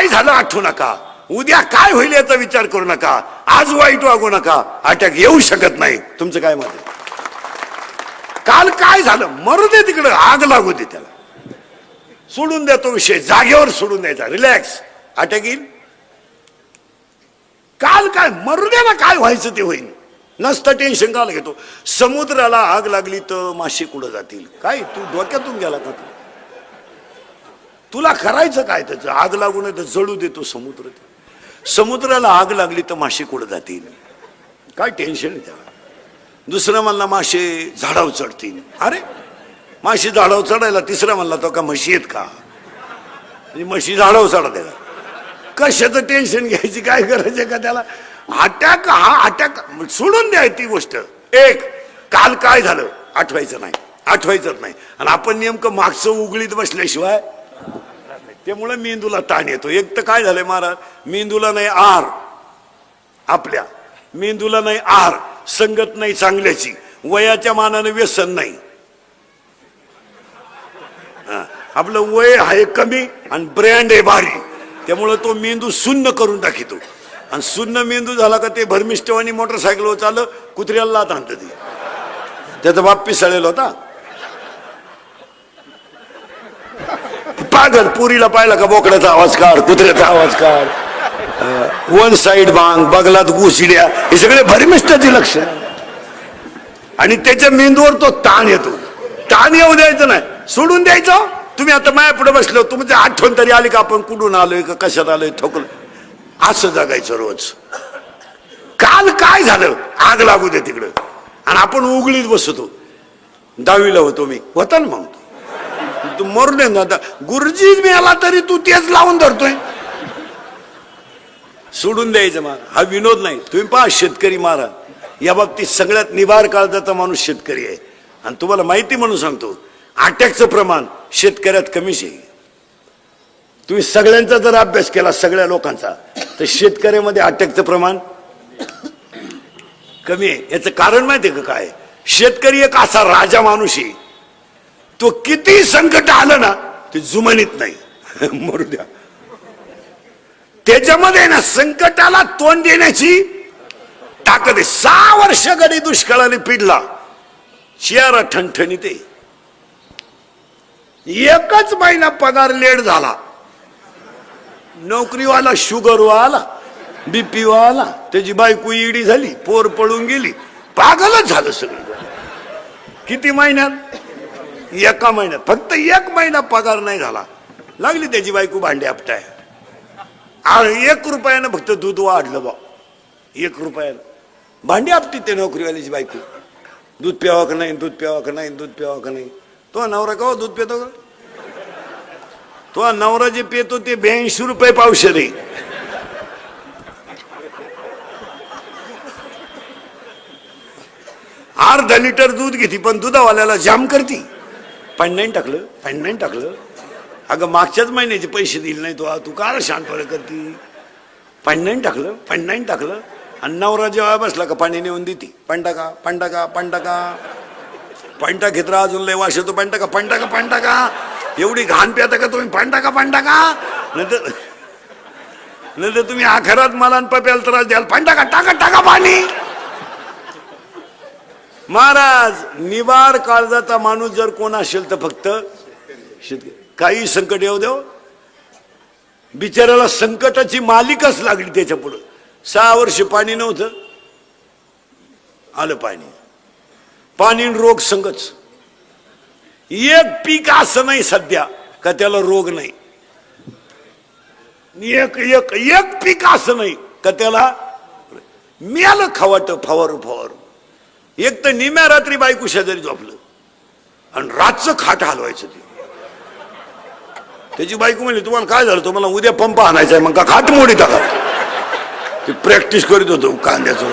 काय झालं आठवू नका, उद्या काय होईल याचा विचार करू नका, आज वाईट वागू नका, अटॅक येऊ शकत नाही. तुमचं काय मत आहे? काल काय झालं मरू दे तिकडं, आग लागू दे त्याला, सोडून देतो विषय, जागेवर सोडून द्यायचा, रिलॅक्स. अटॅक येईल, काल काय मरू दे ना, काय व्हायचं ते होईल, नसतं टेन्शन काल घेतो. समुद्राला आग लागली तर मासे कुठं जातील? काय तू डोक्यातून गेला का? तुला करायचं काय त्याचं? आग लागू नये तर जळू देतो समुद्र. समुद्राला आग लागली तर मासे कुठं जातील? काय टेन्शन आहे त्याला. दुसरं म्हणला मासे झाडावर चढतील. अरे माशी झाडावर चढायला, तिसरा म्हणला तो का म्हशी आहेत का? म्हशी झाडावर चढत आहे, कशाचं टेन्शन घ्यायची, काय करायचं का त्याला? अटॅक हा अटॅक सोडून द्याय ती गोष्ट. एक काल काय झालं आठवायचं नाही, आठवायचंच नाही. आणि आपण नेमकं मागचं उघडीत बसल्याशिवाय, त्यामुळे मेंदूला ताण येतो. एक तर काय झालंय महाराज, मेंदूला नाही आर, आपल्या मेंदूला नाही आर, संगत नाही चांगल्याची, वयाच्या मानाने व्यसन नाही. आपलं वय आहे कमी आणि ब्रँड आहे भारी, त्यामुळे तो मेंदू शून्य करून टाकितो. आणि शून्य मेंदू झाला का ते भरमिष्टवानी मोटरसायकलवर चाललं, कुत्र्याला लात आणतं ते. त्याचा बाप पिसाळलेला होता, पागल. पुरीला पाहिला का बोकड्याचा आवाज काढ, कुत्र्याचा आवाज काढ, वन साइड बांग, बगलात घुसड्या, हे सगळे भरमिष्टाची लक्षण. आणि त्याच्या मेंदूवर तो ताण येतो. ताण येऊ द्यायचं नाही, सोडून द्यायचं. तुम्ही आता माया पुढे बसलो, तुमची आठवण तरी आली का आपण कुठून आलोय का कशात आलोय, ठोकलं, असं जगायचं रोज. काल काय झालं आग लागू दे तिकडं, आणि आपण उघडीत बसतो. 10वीला होतो मी, होता ना मग तू मरू दे ना, गुरुजी मिळाला तरी तू तेच लावून धरतोय. सोडून द्यायचं महाराज, हा विनोद नाही. तुम्ही पहा शेतकरी महाराज, या बाबतीत सगळ्यात निभार काळजाचा माणूस शेतकरी आहे. आणि तुम्हाला माहिती म्हणून सांगतो, अटॅकचं प्रमाण शेतकऱ्यात कमीच आहे. तुम्ही सगळ्यांचा जर अभ्यास केला, सगळ्या लोकांचा, तर शेतकऱ्यामध्ये अटॅकचं प्रमाण कमी आहे. याचं कारण माहिती आहे का काय? शेतकरी एक असा राजा माणूस आहे, तो किती संकट आलं ना ते जुमानीत नाही. मरू द्या, त्याच्यामध्ये ना संकटाला तोंड देण्याची ताकद आहे. 6 वर्ष गडी दुष्काळाने पिडला, चेहरा ठणठणीत आहे. एकच महिना पगार लेट झाला, नोकरीवाला शुगरवाला, बीपी वाला, त्याची बायको ईडी झाली, पोर पळून गेली, पागलच झालं सगळं. किती महिन्यात? एका महिन्यात. फक्त 1 महिना पगार नाही झाला, लागली त्याची बायको भांडे आपटाय. 1 रुपयानं फक्त दूध वाढलं बा, 1 रुपयानं भांडी आपटी ते नोकरीवाल्याची बायको. दूध प्यावा का नाही, दूध प्यावा का नाही, दूध प्यावा का नाही. तो नवरा का दूध पितो का? तो नवरा जे पितो ते 82 रुपये पावशेर आहे. अर्धा लिटर दूध घेती, पण दुधावाल्याला जाम करती. पाणी टाकलं, पाणी टाकलं. अगं मागच्याच महिन्याचे पैसे दिले नाही तू का शांतपणे करती? पाणी टाकलं, पाणी टाकलं. आणि नवरा जेव्हा बसला का पाणी नेऊन देते, पाणी टाका, पाणी टाका, पाणी टाका. पाणी टाकीत राहा, अजून लय वाश येतो, पाणी टाका, पाणी टाका, पाणी टाका. एवढी घाण पिता का तुम्ही? पाणी टाका, पाणी टाका. नंतर तुम्ही आखरात मला पप्याला त्रास द्याल, पाणी टाका, टाका, टाका पाणी. महाराज, निवार काळजाचा माणूस जर कोण असेल तर फक्त शेतकरी. काही संकट येऊ देव, बिचाराला संकटाची मालिकच लागली त्याच्या पुढं. 6 वर्ष पाणी नव्हतं, आलं पाणी. पाणी रोग संगच. एक पीक असं नाही सध्या का त्याला रोग नाही. एक एक एक पीक असं नाही का त्याला मिळालं खवाट फवारू फवारू. एक तर निम्या रात्री बायको शेजारी झोपलं आणि रातचं खाट हलवायचं ते. त्याची बायको म्हणली, तुम्हाला काय झालं? तुम्हाला उद्या पंप आणायचा आहे. मग का खाट मोडी टाका. ते प्रॅक्टिस करीत होतो कांद्याचं.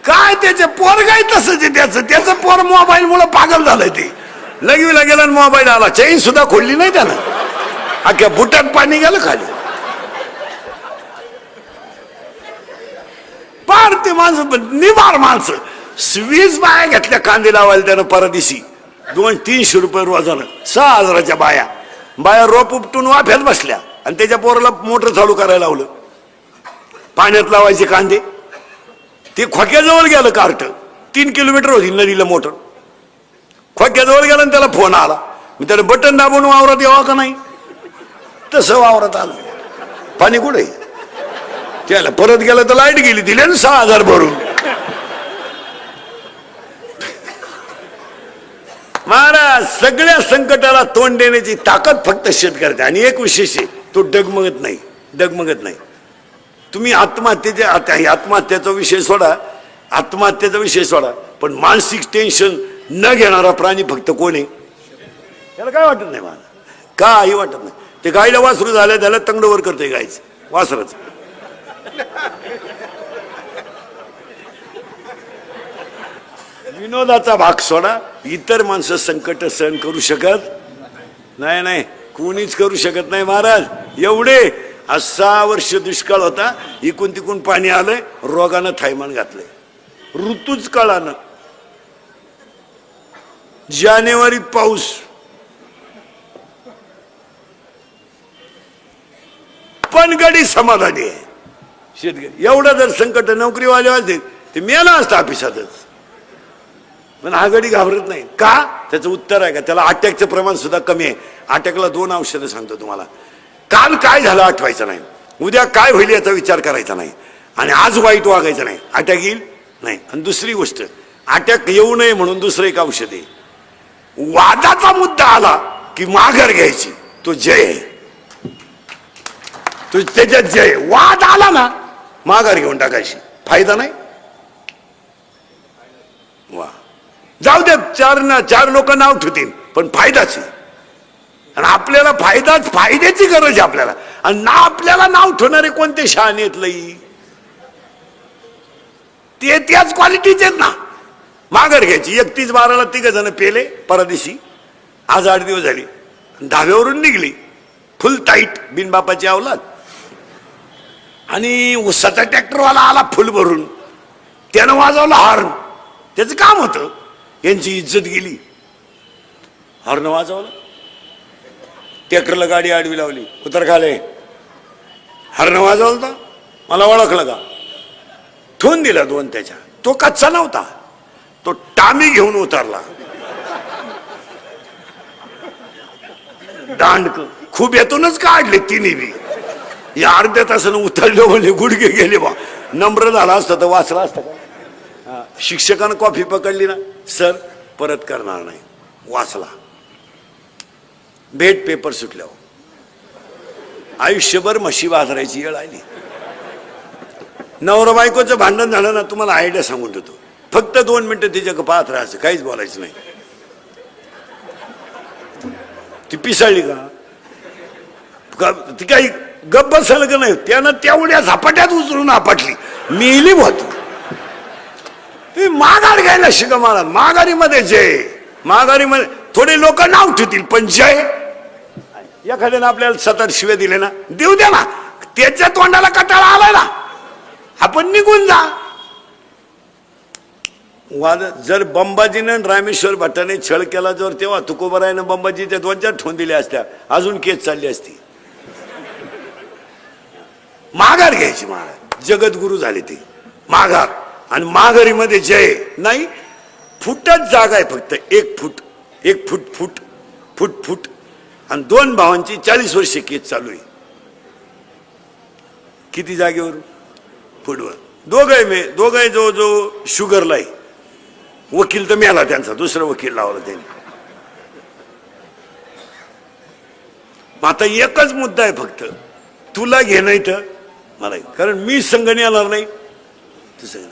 काय त्याचे पोर काय तसंच आहे. त्याचं पोर मोबाईल मुळे पागल झालंय. ते लगवीला गेला आणि मोबाईल आला, चैन सुद्धा खोलली नाही त्यानं, अख्ख्या बुटात पाणी गेलं खाली. पार ते माणसं निवार माणसं 20 बाया घेतल्या कांदे लावायला त्यानं परदेशी 200-300 रुपये रोजानं 6,000च्या बाया रोप उपटून वाफ्यात बसल्या आणि त्याच्या पोराला मोटर चालू करायला लावलं. पाण्यात लावायचे कांदे. ते खोक्याजवळ गेलं कार्ट 3 किलोमीटर होती नदीला मोटर. खोक्याजवळ गेलं आणि त्याला फोन आला. मी त्याला बटन दाबून वावरात यावा का नाही तसं वावरात आलं. पाणी कुठे त्याला परत गेलं तर लाईट गेली. दिले ना 6,000 भरून. महाराज सगळ्या संकटाला तोंड देण्याची ताकद फक्त शेतकऱ्याची. आणि एक विशेष आहे तो डगमगत नाही. तुम्ही आत्महत्येचा विषय सोडा, आत्महत्येचा विषय सोडा, पण मानसिक टेन्शन न घेणारा प्राणी फक्त कोण आहे? त्याला काय वाटत नाही मला, काही वाटत नाही. ते गायला वासरू झालं त्याला तंगडवर करते गायचं वासरच. विनोदाचा भाग सोडा, इतर माणसं संकट सहन करू शकत नाही. कोणीच करू शकत नाही महाराज. एवढे 6 वर्ष दुष्काळ होता. इकून तिकून पाणी आलंय. रोगानं थैमान घातलंय. ऋतूच काळानं. जानेवारीत पाऊस, पण गडी समाधानी आहे शेतकरी. एवढं जर संकट नोकरीवाले असते ते मेला असतं ऑफिसातच. पण हा गडी घाबरत नाही का? त्याचं उत्तर आहे का? त्याला अटॅकचं प्रमाण सुद्धा कमी आहे. अटॅकला 2 औषधं सांगतो तुम्हाला. काल काय झालं आठवायचं नाही, उद्या काय होईल याचा विचार करायचा नाही, आणि आज वाईट वागायचं नाही. अटॅक येईल नाही. आणि दुसरी गोष्ट, अटॅक येऊ नये म्हणून दुसरं एक औषध आहे. वादाचा मुद्दा आला की माघार घ्यायची. तो जय आहे. तो त्याच्यात जय. वाद आला ना माघार घेऊन टाकायची. फायदा नाही. वा जाऊ दे, 4 लोक नाव ठेवतील पण फायदाच आहे. आणि आपल्याला फायद्याची गरज आहे आपल्याला. आणि ना आपल्याला नाव ठेवणारे कोणते शहाणे आहेत लई, ते त्याच क्वालिटीचे आहेत ना. माघार घ्यायची. 31/12ला 3 जण पेले परदेशी. आज 8 दिवस झाली. धाब्यावरून निघली फुल टाईट बिनबापाची अवलाद. आणि उसाचा ट्रॅक्टरवाला आला फुल भरून. त्यानं वाजवला हॉर्न. त्याचं काम होतं. यांची इज्जत गेली. हॉर्न वाजवलं. ट्रॅक्टरला गाडी आडवी लावली. उतर खाले. हॉर्न वाजवलं तर मला ओळखलं का? ठेवून दिला 2 त्याच्या. तो कच्चा नव्हता. तो टामी घेऊन उतरला. दांडक खुब्यातूनच काढले तिन्ही बी. या अर्ध्या तासानं उतरले म्हणजे गुडघे गेले बा. नम्र झाला असतं तर वाचला असतं का? शिक्षकानं कॉफी पकडली ना, सर परत करणार नाही. वाचला. भेट पेपर सुटल्यावर आयुष्यभर म्हशी वाजरायची वेळ आली. नवरा बायकोचं भांडण झालं ना, तुम्हाला आयडिया सांगून देतो. फक्त 2 मिनिटं तिच्याकडे पाहत राहायचं, काहीच बोलायचं नाही. ती पिसाळली का? ती काही गप्प बसलं का नाही? त्यानं तेवढ्या झपाट्यात उचलून आपटली. मिली होत. माघार घ्यायला शिका मला. माघारीमध्ये जय. माघारीमध्ये थोडे लोक नाव ठेवतील पण जय. एखाद्यानं आपल्याला 7 शिव्या दिले ना, देऊ द्या ना. त्याच्या तोंडाला कटाळा आलाय ना, आपण निघून जा. वाद जर बंबाजीनं रामेश्वर भट्टाने छळ केला जर, तेव्हा तुकोबरायनं बंबाजीच्या 2-4 ठोन दिल्या असत्या, अजून केस चालली असती. माघार घ्यायची. महाराज जगद्गुरु झाले ते. माघार. आणि माघारीमध्ये जय नाही. फुटच जागा आहे फक्त. 1 फूट. आणि 2 भावांची 40 वर्ष केस चालू आहे. किती जागेवर? फुटवर. दोघं जो शुगरला आहे. वकील तर मिळाला त्यांचा, दुसरा वकील लावला त्यांनी. आता एकच मुद्दा आहे फक्त, तुला घे नाही तर मला. कारण मी संघ येणार नाही, तसं नाही.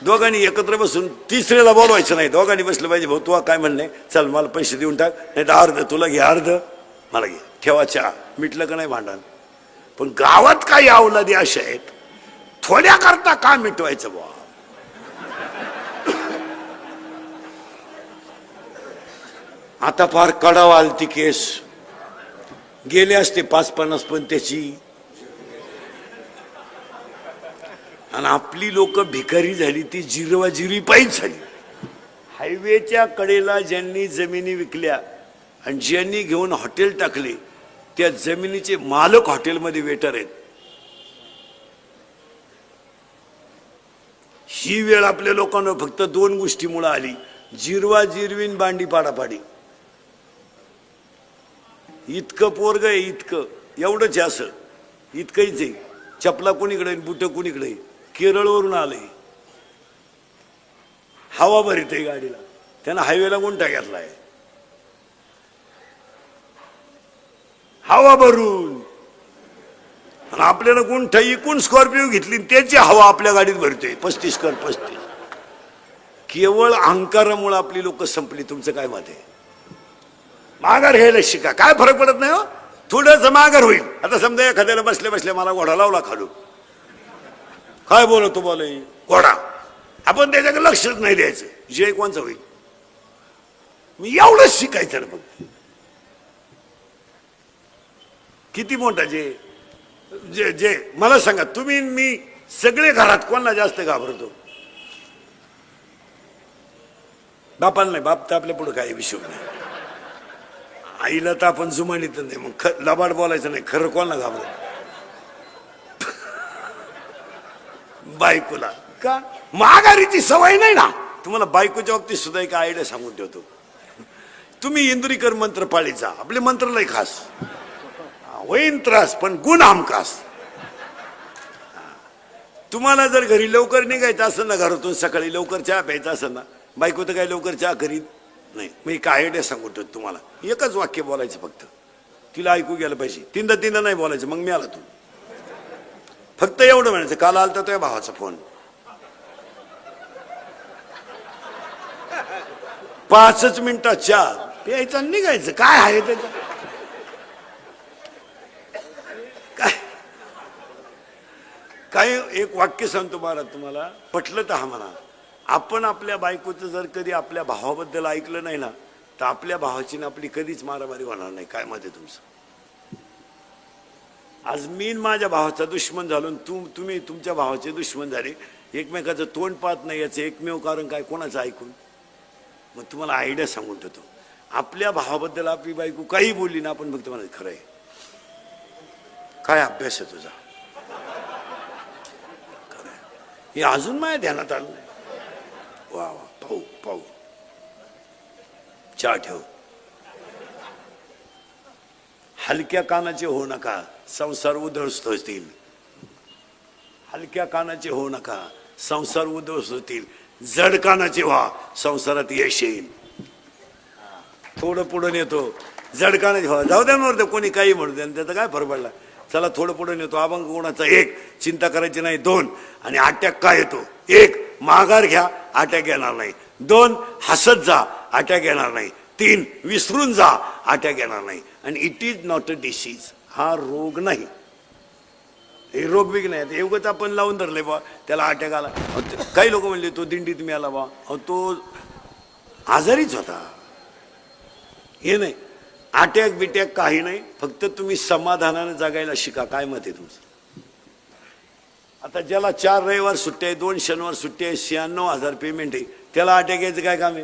दोघांनी एकत्र बसून तिसऱ्याला बोलवायचं नाही. दोघांनी बसलं पाहिजे. भाऊ तू काय म्हणणे, चल मला पैसे देऊन टाक, नाही तर अर्ध तुला घे, अर्ध मला घे. ठेवा चहा. मिटलं का नाही भांडण. पण गावात काही अवलादी अशा आहेत, थोड्या करता का मिटवायचं बुवा. आता फार कडावा आलती केस. गेले असते 5-50 पण त्याची. आणि आपली लोक भिकारी झाली, ती जिरवाजिरवी पायीच झाली. हायवेच्या कडेला ज्यांनी जमिनी विकल्या आणि ज्यांनी घेऊन हॉटेल टाकले, त्या जमिनीचे मालक हॉटेलमध्ये वेटर आहेत. ही वेळ आपल्या लोकांना फक्त 2 गोष्टीमुळे आली, जिरवाजिरवीन बांडी पाडापाडी. इतकं पोरग आहे, इतकं एवढंच आहे, असं इतकंच आहे. चपला कोणीकडे, बुट कोणीकडे. केरळवरून आलंय, हवा भरीत आहे गाडीला, त्यानं हायवेला गुंठा घेतलाय हवा भरून. आणि आपल्याला गुंठा इकून स्कॉर्पिओ घेतली, त्याची हवा आपल्या गाडीत भरते 35 कर 35. केवळ अहंकारामुळे आपली लोक संपली. तुमचं काय मत आहे? माघार घ्यायला शिका, काय फरक पडत नाही हो, थोडंसं माघार होईल. आता समजा एखाद्याला बसल्या बसल्या मला घोडा लावला खालू, काय बोलतो बोले घोडा, आपण त्याच्याकडे लक्षच नाही द्यायचं, जय कोणचं होईल. मी एवढंच शिकायचं ना फक्त. किती मोठा जे जे जे मला सांगा तुम्ही, मी सगळे घरात कोणाला जास्त घाबरतो? बापाला नाही, बाप तर आपल्या पुढे काही विषय नाही. आईला तर आपण जुमानीत नाही, मग लबाड बोलायचं नाही. खरं कोणाला घाबरतो? बायकोला. का? माघारीची सवय नाही ना तुम्हाला. बायकोच्या बाबतीत सुद्धा एक आयडिया सांगून ठेवतो. तुम्ही इंद्रिकर मंत्र पाळीत जा, आपले मंत्र लय खास. होईन त्रास पण गुण हमखास. तुम्हाला जर घरी लवकर निघायचं असेल ना, घरातून सकाळी लवकर चहा प्यायचा असेल ना, बायको तर काही लवकर चहा करीत नाही. मी काय आयडिया सांगू ठेवतो तुम्हाला. एकच वाक्य बोलायचं फक्त, तिला ऐकू गेलं पाहिजे. तीनदा नाही बोलायचं. मग मी आला तू, फक्त एवढं म्हणायचं, काल आलता तुझ्या भावाचा फोन, 5 मिनिटात चहा प्यायचा निघायचं. काय आहे त्याचं? काय एक वाक्य सांगतो महाराज तुम्हाला, पटलं तर हा म्हणा. आपण आपल्या बायकोचं जर कधी आपल्या भावाबद्दल ऐकलं नाही ना, तर आपल्या भावाची ना आपली कधीच मारामारी होणार नाही. काय मत आहे तुमचं? आज मी माझ्या भावाचा दुश्मन झालो, तुम्ही तुमच्या भावाचे दुश्मन झाले, एकमेकाचं तोंड पाहत नाही, याचं एकमेव कारण काय? कोणाचं ऐकून? मग तुम्हाला आयडिया सांगून ठेवतो, आपल्या भावाबद्दल आपली बायको काही बोलली ना, आपण फक्त म्हणायचं खरं आहे. काय अभ्यास आहे तुझा? हे अजून माझ्या ध्यानात आलं नाही. वा वा, पाहू पाहू, चहा ठेव. हलक्या कानाचे होऊ नका, संसार उद्ध्वस्त होतील. हलक्या कानाचे होऊ नका, संसार उद्ध्वस्त होतील. जड कानाचे व्हा, संसारात यश येईल. थोडं पुढे नेतो, जड कानाचे व्हा. जाऊ द्या नव्हतं, कोणी काही म्हणू द्या, त्याचा काय फरक पडला. चला थोडं पुढे नेतो. अभंग गुणाचा 1, चिंता करायची नाही 2, आणि अटॅक काय येतो? 1, माघार घ्या, अटॅक येणार नाही. 2, हसत जा, अटॅक येणार नाही. 3, विसरून जा, अटॅक येणार नाही. आणि it is not a disease. हा रोग नाही, हे रोग बिग नाही. एवढंच आपण लावून धरले बा, त्याला अटॅक आला. काही लोक म्हणले तो दिंडीत मिळाला बा, तो आजारीच होता. हे नाही, अटॅक बिटॅक काही नाही. फक्त तुम्ही समाधानाने जगायला शिका. काय मत आहे तुमचं? आता ज्याला 4 रविवार सुट्टी आहे, 2 शनिवार सुट्टी आहे, 96,000 पेमेंट आहे, त्याला अटॅक यायचं काय काम आहे?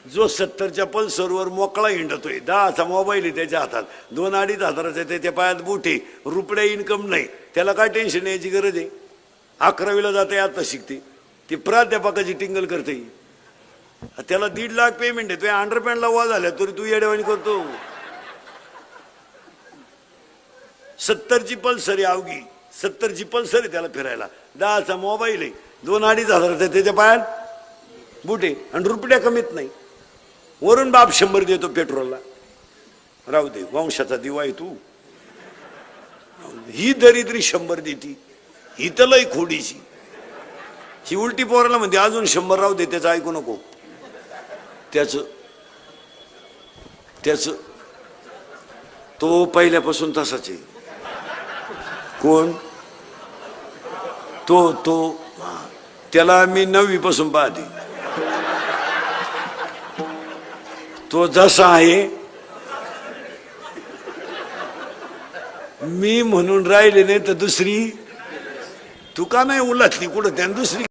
जो 70च्या पल्सरवर मोकळा हिंडतोय, 10चा मोबाईल आहे त्याच्या हातात, 2-2.5 हजाराचा त्याच्या पायात बूट आहे, रुपये इन्कम नाही, त्याला काय टेन्शन यायची गरज आहे? 11वीला जाते, आता शिकते, ती प्राध्यापकाची टिंगल करते. त्याला 1.5 लाख पेमेंट आहे, तुझ्या अंडरपॅन्टला वा झाल्या तरी तू येडेवाणी करतो. 70ची पल्सर आहे, अवघी 70ची पल्सर आहे त्याला फिरायला, 10चा मोबाईल आहे, 2-2.5 हजाराचा त्याच्या पायात बूट आहे, आणि रुपया कमीत नाही. वरून बाप 100 देतो पेट्रोलला. राहू दे, वंशाचा दिवा आहे तू. ही दरिद्री 100 देती, ही तर लई खोडीची. ही उलटी पोराला म्हणते अजून 100 राहू दे, त्याचं ऐकू नको. त्याच तो पहिल्यापासून तसाच आहे. कोण तो त्याला मी 9वी पासून पाहते. तो जसा आहे मी म्हणून राहिले नाही तर दुसरी तू का नाही उलटली कुठं त्यानं दुसरी